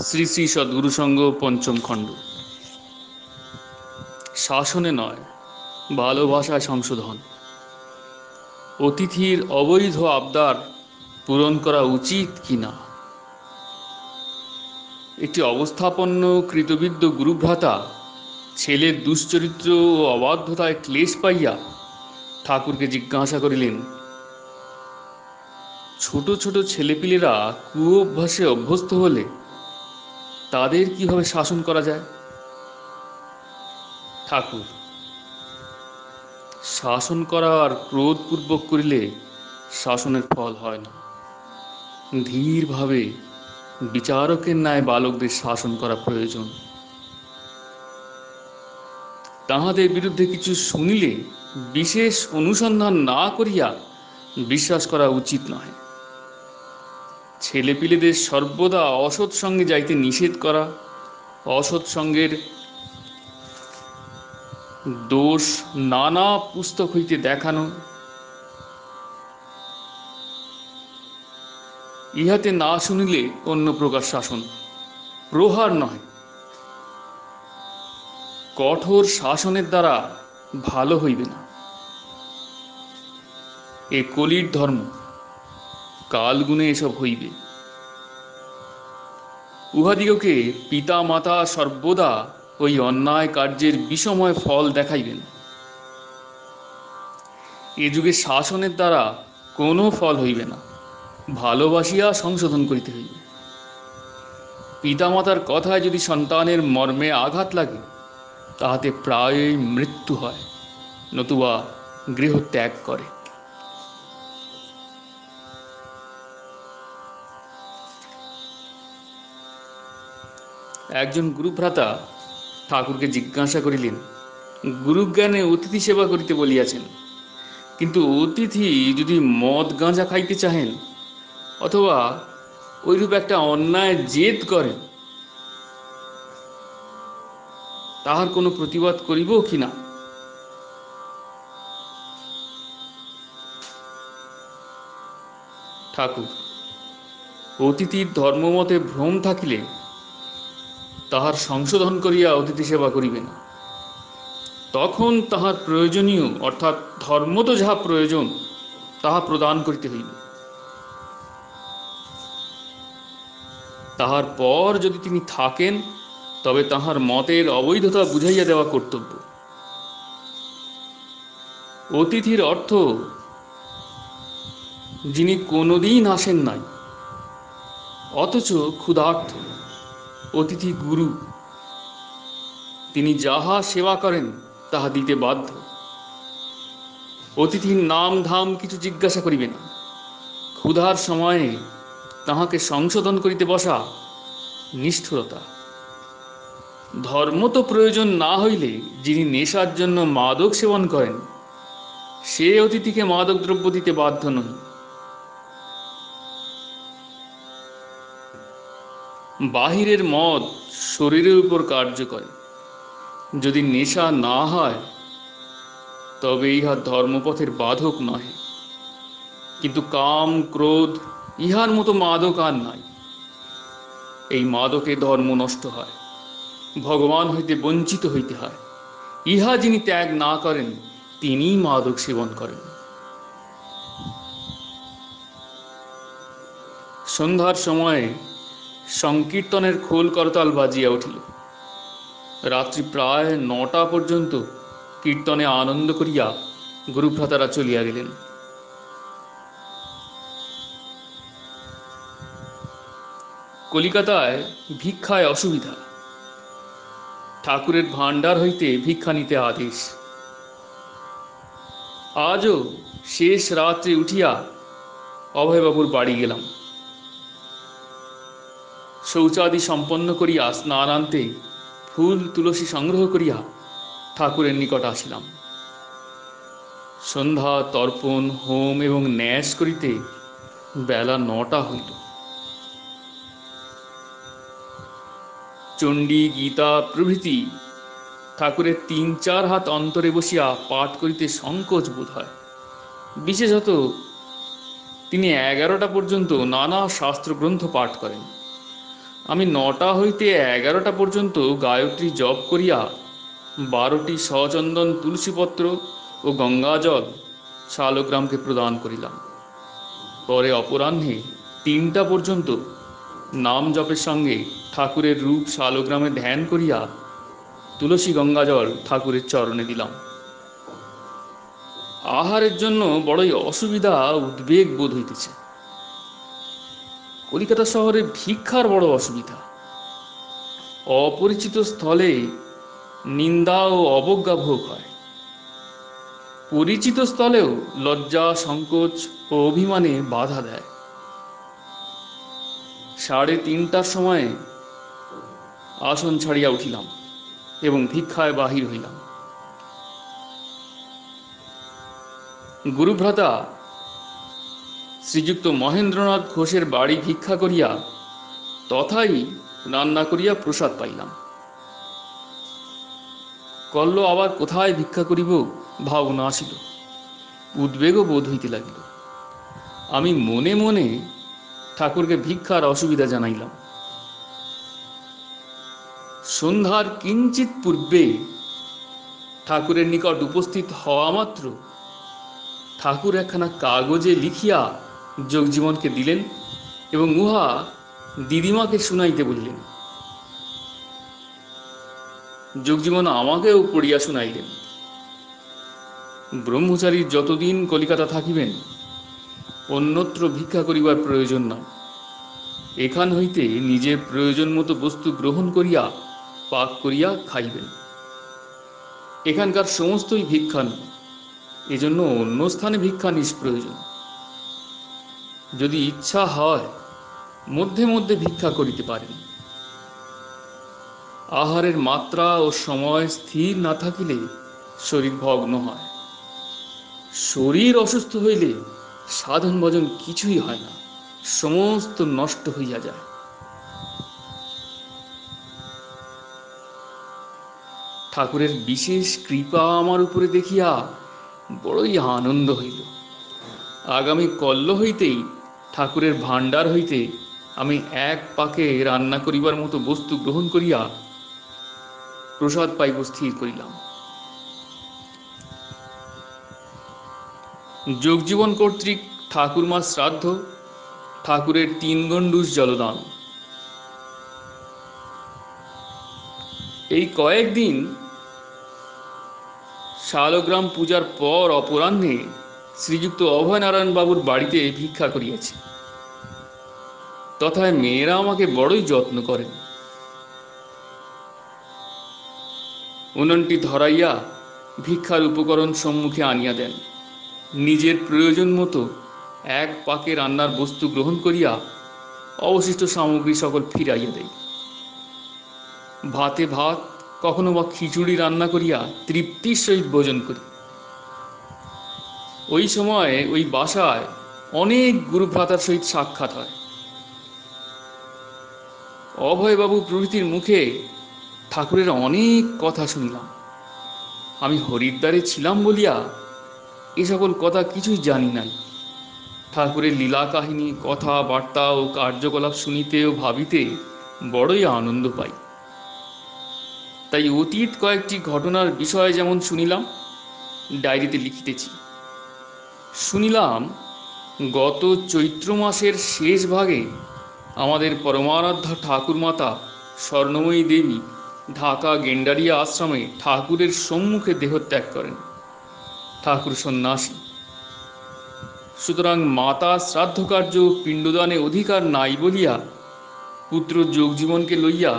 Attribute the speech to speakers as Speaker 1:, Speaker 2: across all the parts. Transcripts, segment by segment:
Speaker 1: শ্রী শ্রী সদ্গুরু সংঘ পঞ্চম খণ্ড। শাসনে নয়, ভালোবাসায় সংশোধন। অতিথির অবৈধ আবদার পূরণ করা উচিত কি না। একটি অবস্থাপন্ন কৃতবিদ্য গুরুভ্রাতা ছেলের দুশ্চরিত্র ও অবাধ্যতায় ক্লেশ পাইয়া ঠাকুরকে জিজ্ঞাসা করিলেন, ছোট ছোট ছেলেপিলেরা কুঅভ্যাসে অভ্যস্ত হলে তাদের কিভাবে শাসন করা যায়। ঠাকুর: শাসন করার ক্রোধপূর্বক করিলে শাসনের ফল হয় না। ধীরভাবে বিচারকের ন্যায় বালকদের শাসন করা প্রয়োজন। তাহাদের বিরুদ্ধে কিছু শুনিলে বিশেষ অনুসন্ধান না করিয়া বিশ্বাস করা উচিত নয়। ছেলেপিলেদের সর্বদা অসৎ সঙ্গে যাইতে নিষেধ করা, অসৎ সঙ্গের দোষ নানা পুস্তক হইতে দেখানো, ইহাতে না শুনিলে অন্য প্রকার শাসন, প্রহার নয়। কঠোর শাসনের দ্বারা ভালো হইবে না। এ কলির ধর্ম, কালগুণে এসব হইবে। উহাদিগকে পিতা মাতা সর্বদা ওই অন্যায় কার্যের বিষময় ফল দেখাইবেন। এ যুগে শাসনের দ্বারা কোনো ফল হইবে না, ভালোবাসিয়া সংশোধন করিতে হইবে। পিতামাতার কথায় যদি সন্তানের মর্মে আঘাত লাগে, তাহাতে প্রায়ই মৃত্যু হয়, নতুবা গৃহ ত্যাগ করে। একজন গুরুভ্রাতা ঠাকুরকে জিজ্ঞাসা করিলেন, গুরুজ্ঞানে অতিথি সেবা করিতে বলিয়াছেন, কিন্তু অতিথি যদি মদ গাঁজা খাইতে চাহেন অথবা ওইরূপ একটা অন্যায় জেদ করেন, তাহার কোনো প্রতিবাদ করিব কি না। ঠাকুর: অতিথির ধর্মমতে ভ্রম থাকিলে তাহার সংশোধন করিয়া অতিথি সেবা করিবে না। তখন তাহার প্রয়োজনীয় অর্থাৎ ধর্মত যাহা প্রয়োজন তাহা প্রদান করিতে হইবে। তাহার পর যদি তিনি থাকেন, তবে তাহার মতের অবৈধতা বুঝাইয়া দেওয়া কর্তব্য। অতিথির অর্থ যিনি কোনোদিন আসেন নাই অথচ ক্ষুধার্ত। অতিথি গুরু, তিনি যাহা সেবা করেন তাহা দিতে বাধ্য। অতিথির নাম ধাম কিছু জিজ্ঞাসা করিবে না। ক্ষুধার সময়ে তাহাকে সংশোধন করিতে বসা নিষ্ঠুরতা। ধর্ম তো প্রয়োজন না হইলে যিনি নেশার জন্য মাদক সেবন করেন, সে অতিথিকে মাদক দ্রব্য দিতে বাধ্য নয়। বাহিরের মদ শরীরের উপর কার্য করে, যদি নেশা না হয় তবে ইহা ধর্মপথের বাধক নয়। কিন্তু কাম ক্রোধ ইহার মতো মাদক আর নাই। এই মাদকে ধর্ম নষ্ট হয়, ভগবান হইতে বঞ্চিত হইতে হয়। ইহা যিনি ত্যাগ না করেন তিনি মাদক সেবন করেন। সন্ধ্যার সময়ে সংকীর্তনের খোল করতাল বাজিয়া উঠিল। রাত্রি প্রায় 9টা পর্যন্ত কীর্তনে আনন্দ করিয়া গুরুভ্রাতারা চলিয়া গেলেন। কলিকাতায় ভিক্ষায় অসুবিধা। ঠাকুরের ভাণ্ডার হইতে ভিক্ষা নিতে আদেশ। আজও শেষ রাত্রে উঠিয়া অভয়বাবুর বাড়ি গেলাম। শৌচাদি সম্পন্ন করিয়া স্নানান্তে ফুল তুলসী সংগ্রহ করিয়া ঠাকুরের নিকট আসিলাম। সন্ধ্যা তর্পণ হোম এবং ন্যাস করিতে বেলা 9টা হইল। চণ্ডী গীতা প্রভৃতি ঠাকুরের 3-4 হাত অন্তরে বসিয়া পাঠ করিতে সংকোচ বোধ হয়। বিশেষত তিনি 11টা পর্যন্ত নানা শাস্ত্রগ্রন্থ পাঠ করেন। আমি 9টা হইতে 11টা পর্যন্ত গায়ত্রী জপ করিয়া 12টি সচন্দন তুলসীপত্র ও গঙ্গাজল শালগ্রামকে প্রদান করিলাম। পরে অপরাহ্নে 3টা পর্যন্ত নাম জপের সঙ্গে ঠাকুরের রূপ শালগ্রামে ধ্যান করিয়া তুলসী গঙ্গাজল ঠাকুরের চরণে দিলাম। আহারের জন্য বড়ই অসুবিধা উদ্বেগ বোধ হইতেছে। কলিকাতা শহরে ভিক্ষার বড় অসুবিধা। অপরিচিত স্থলে নিন্দা ও অবজ্ঞা ভোগ হয়। পরিচিত স্থলেও লজ্জা, সংকোচ ও অভিমানে বাধা দেয়। 3:30টার সময়ে আসন ছাড়িয়া উঠিলাম এবং ভিক্ষায় বাহির হইলাম। গুরুভ্রাতা শ্রীযুক্ত মহেন্দ্রনাথ ঘোষের বাড়ি ভিক্ষা করিয়া তথাই রান্না করিয়া প্রসাদ পাইলাম। কল্ল আবার কোথায় ভিক্ষা করিব ভাবনা আসিল, উদ্বেগও বোধ হইতে লাগিল। আমি মনে মনে ঠাকুরকে ভিক্ষার অসুবিধা জানাইলাম। সন্ধ্যার কিঞ্চিত পূর্বে ঠাকুরের নিকট উপস্থিত হওয়া মাত্র ঠাকুর একখানা কাগজে লিখিয়া যোগজীবনকে দিলেন এবং উহা দিদিমাকে শুনাইতে বলিলেন। যোগজীবন আমাকেও পড়িয়া শুনাইলেন। ব্রহ্মচারীর যতদিন কলিকাতা থাকিবেন অন্যত্র ভিক্ষা করিবার প্রয়োজন নয়। এখান হইতে নিজের প্রয়োজন মতো বস্তু গ্রহণ করিয়া পাক করিয়া খাইবেন। এখানকার সমস্তই ভিক্ষা নয়, এজন্য অন্য স্থানে ভিক্ষা নিষ্প্রয়োজন। যদি ইচ্ছা হয় মধ্যে মধ্যে ভিক্ষা করিতে পারেন। আহারের মাত্রা ও সময় স্থির না থাকিলে শরীর ভগ্ন হয়। শরীর অসুস্থ হইলে সাধন ভজন কিছুই হয় না, সমস্ত নষ্ট হইয়া যায়। ঠাকুরের বিশেষ কৃপা আমার উপরে দেখিয়া বড়ই আনন্দ হইল। আগামী কল্ল হইতেই ঠাকুরের ভাণ্ডার হইতে আমি এক পাকে রান্না করিবার মতো বস্তু গ্রহণ করিয়া প্রসাদ পাইব স্থির করিলাম। যোগজীবন কর্তৃক ঠাকুরমার শ্রাদ্ধ, ঠাকুরের 3 গণ্ডূষ জলদান। এই কয়েকদিন শালগ্রাম পূজার পর অপরাহ্নে শ্রীযুক্ত অভয়নারায়ণ বাবুর বাড়িতে ভিক্ষা করিয়াছি। তথায় মেয়েরা আমাকে বড়ই যত্ন করেন। উনুনটি ধরাইয়া ভিক্ষার উপকরণ সম্মুখে আনিয়া দেন। নিজের প্রয়োজন মতো এক পাকে রান্নার বস্তু গ্রহণ করিয়া অবশিষ্ট সামগ্রী সকল ফিরাইয়া দেয়। ভাতে ভাত, কখনো বা খিচুড়ি রান্না করিয়া তৃপ্তির সহিত ভোজন করি। ওই সময় ওই বাসায় অনেক গুরুভ্রাতার সহিত সাক্ষাৎ হয়। অভয়বাবু প্রভৃতির মুখে ঠাকুরের অনেক কথা শুনিলাম। আমি হরিদ্বারে ছিলাম বলিয়া এ সকল কথা কিছুই জানি নাই। ঠাকুরের লীলা কাহিনী, কথাবার্তা ও কার্যকলাপ শুনিতে ও ভাবিতে বড়ই আনন্দ পাই। তাই অতীত কয়েকটি ঘটনার বিষয় যেমন শুনিলাম, ডায়েরিতে লিখিতেছি। শুনিলাম গত চৈত্র মাসের শেষ ভাগে আমাদের পরমারাধ্যা ঠাকুরমাতা স্বর্ণময়ী দেবী ঢাকা গেন্ডারিয়া আশ্রমে ঠাকুরের সম্মুখে দেহত্যাগ করেন। ঠাকুর সন্ন্যাসী, সুতরাং মাতা শ্রাদ্ধ কার্য পিণ্ডদানে অধিকার নাই বলিয়া পুত্র যোগজীবনকে লইয়া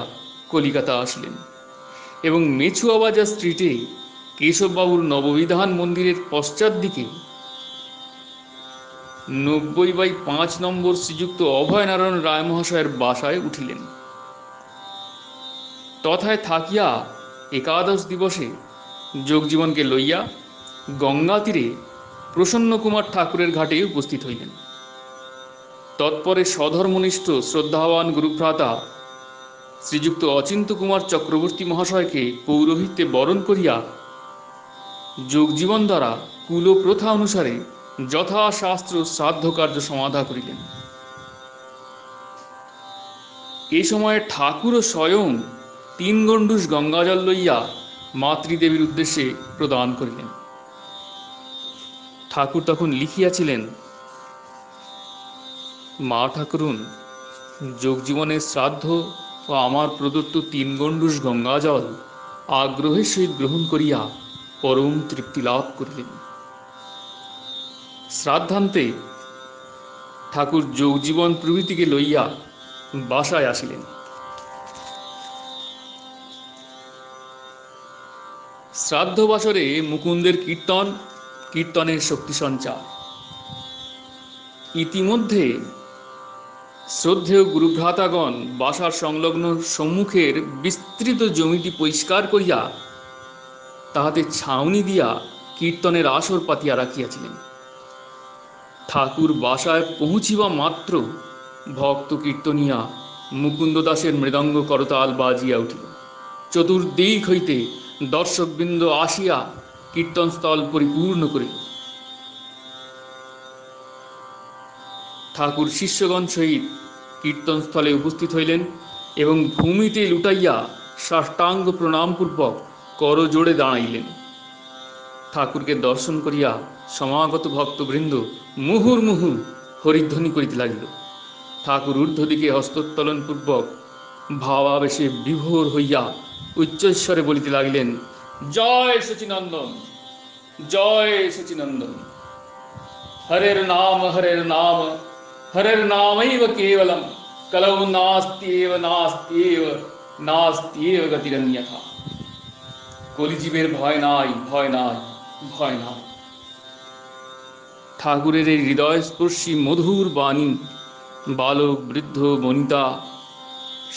Speaker 1: কলিকাতা আসলেন এবং মেছুয়াবাজার স্ট্রিটে কেশববাবুর নববিধান মন্দিরের পশ্চাৎ দিকে 90/5 নম্বর শ্রীযুক্ত অভয়নারায়ণ রায় মহাশয়ের বাসায় উঠিলেন। তথায় থাকিয়া একাদশ দিবসে যোগজীবনকে লইয়া গঙ্গা তীরে প্রসন্ন কুমার ঠাকুরের ঘাটে উপস্থিত হইলেন। তৎপরে স্বধর্মনিষ্ঠ শ্রদ্ধাবান গুরুভ্রাতা শ্রীযুক্ত অচিন্ত কুমার চক্রবর্তী মহাশয়কে পৌরোহিত্যে বরণ করিয়া যোগজীবন দ্বারা কুলপ্রথা অনুসারে যথাশাস্ত্র শ্রাদ্ধ কার্য সমাধা করিলেন। এ সময় ঠাকুরও স্বয়ং 3 গণ্ডূষ গঙ্গাজল লইয়া মাতৃদেবীর উদ্দেশ্যে প্রদান করিলেন। ঠাকুর তখন লিখিয়াছিলেন, মা ঠাকুরুন, যোগজীবনের শ্রাদ্ধ ও আমার প্রদত্ত 3 গণ্ডূষ গঙ্গাজল আগ্রহের সহিত গ্রহণ করিয়া পরম তৃপ্তি লাভ করিলেন। শ্রাদ্ধান্তে ঠাকুর যোগজীবন প্রভৃতিকে লইয়া বাসায় আসিলেন। শ্রাদ্ধ বাসরে মুকুন্দের কীর্তনের শক্তি সঞ্চার। ইতিমধ্যে শ্রদ্ধেয় গুরুভ্রাতাগণ বাসার সংলগ্ন সম্মুখের বিস্তৃত জমিটি পরিষ্কার করিয়া তাহাতে ছাউনি দিয়া কীর্তনের আসর পাতিয়া রাখিয়াছিলেন। ঠাকুর বাসায় পৌঁছিবা মাত্র ভক্ত কীর্তনিয়া মুকুন্দ দাসের মৃদঙ্গ করতাল বাজিয়া উঠিল। চতুর্দিক হইতে দর্শকবৃন্দ আসিয়া কীর্তনস্থল পরিপূর্ণ করিল। ঠাকুর শিষ্যগণ সহিত কীর্তনস্থলে উপস্থিত হইলেন এবং ভূমিতে লুটাইয়া সাষ্টাঙ্গ প্রণামপূর্বক করজোড়ে দাঁড়াইলেন। ঠাকুরকে দর্শন করিয়া সমাগত ভক্তবৃন্দ মুহুর্মুহু হরিধ্বনি করিতে লাগিল। ঠাকুর ঊর্ধ্বদিকে হস্তোত্তোলনপূর্বক ভাবাবেশে বিভোর হইয়া উচ্চস্বরে বলিতে লাগিলেন, জয় সচিনন্দন, জয় সচিনন্দন। হরের নাম, হরের নাম, হরের নামৈব কেবলম, কলৌ নাস্ত্যেব নাস্ত্যেব নাস্ত্যেব গতিরন্যথা। কলিজীবের ভয় নাই, ভয় নাই, ভয় নাই। ঠাকুরের এই হৃদয়স্পর্শী মধুর বাণী বালক বৃদ্ধ বনিতা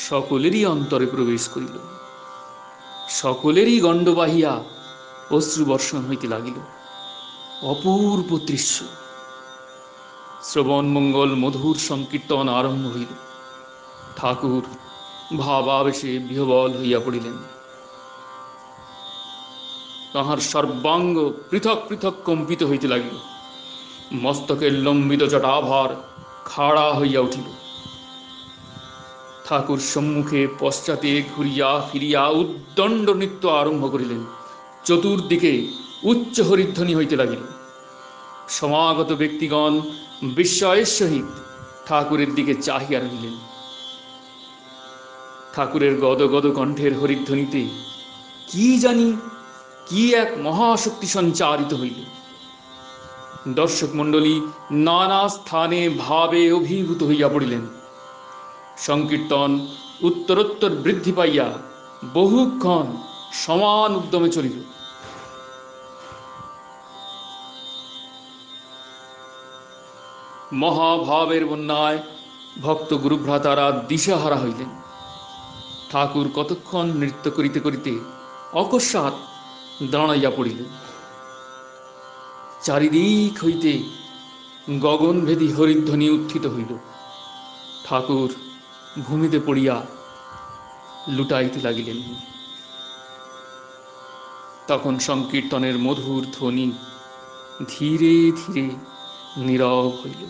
Speaker 1: সকলেরই অন্তরে প্রবেশ করিল। সকলেরই গণ্ড বাহিয়া অশ্রুবর্ষণ হইতে লাগিল। অপূর্ব দৃশ্য। শ্রবণ মঙ্গল মধুর সংকীর্তন আরম্ভ হইল। ঠাকুর ভাবাবেশে বিহ্বল হইয়া পড়িলেন। তাহার সর্বাঙ্গ পৃথক পৃথক কম্পিত হইতে লাগিল। মস্তকের লম্বিত জটাভার খাড়া হইয়া উঠিল। ঠাকুর সম্মুখে পশ্চাতে ঘুরিয়া ফিরিয়া উদ্দণ্ড নৃত্য আরম্ভ করিলেন। চতুর্দিকে উচ্চ হরিধ্বনি হইতে লাগিল। সমাগত ব্যক্তিগণ বিস্ময়ের সহিত ঠাকুরের দিকে চাহিয়া রহিলেন। ঠাকুরের গদগদ কণ্ঠের হরিধ্বনিতে কি জানি কি এক মহাশক্তি সঞ্চারিত হইল। দর্শক মণ্ডলী নানা স্থানে ভাবে অভিভূত হইয়া পড়িলেন। সংকীর্তন উত্তরোত্তর বৃদ্ধি পাইয়া বহুক্ষণ সমান উদ্যমে চলিল। মহাভাবের বন্যায় ভক্ত গুরুভ্রাতারা দিশাহারা হইলেন। ঠাকুর কতক্ষণ নৃত্য করিতে করিতে অকস্মাৎ দাঁড়াইয়া পড়িলেন। চারিদিক হইতে গগনভেদী হরিধ্বনি উত্থিত হইল। ঠাকুর ভূমিতে পড়িয়া লুটাইতে লাগিলেন। তখন সংকীর্তনের মধুর ধ্বনি ধীরে ধীরে নীরব হইল।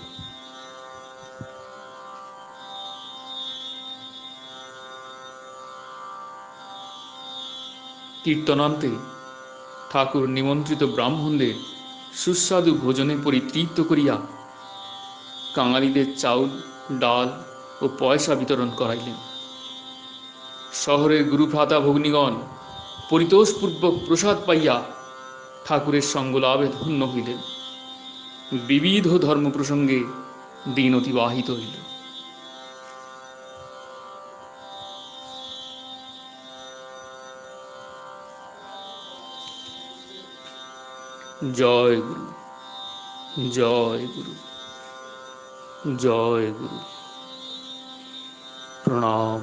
Speaker 1: কীর্তনান্তে ঠাকুর নিমন্ত্রিত ব্রাহ্মণদের সুস্বাদু ভোজনে পরিতৃপ্ত করিয়া কাঙালিদের চাউল, ডাল ও পয়সা বিতরণ করাইলেন। শহরের গুরুভ্রাতা ভগ্নীগণ পরিতোষপূর্বক প্রসাদ পাইয়া ঠাকুরের সঙ্গ লাভে ধন্য হইলেন। বিবিধ ধর্ম প্রসঙ্গে দিন অতিবাহিত হইল। জয় গুরু, জয় গুরু, জয় গুরু। প্রণাম।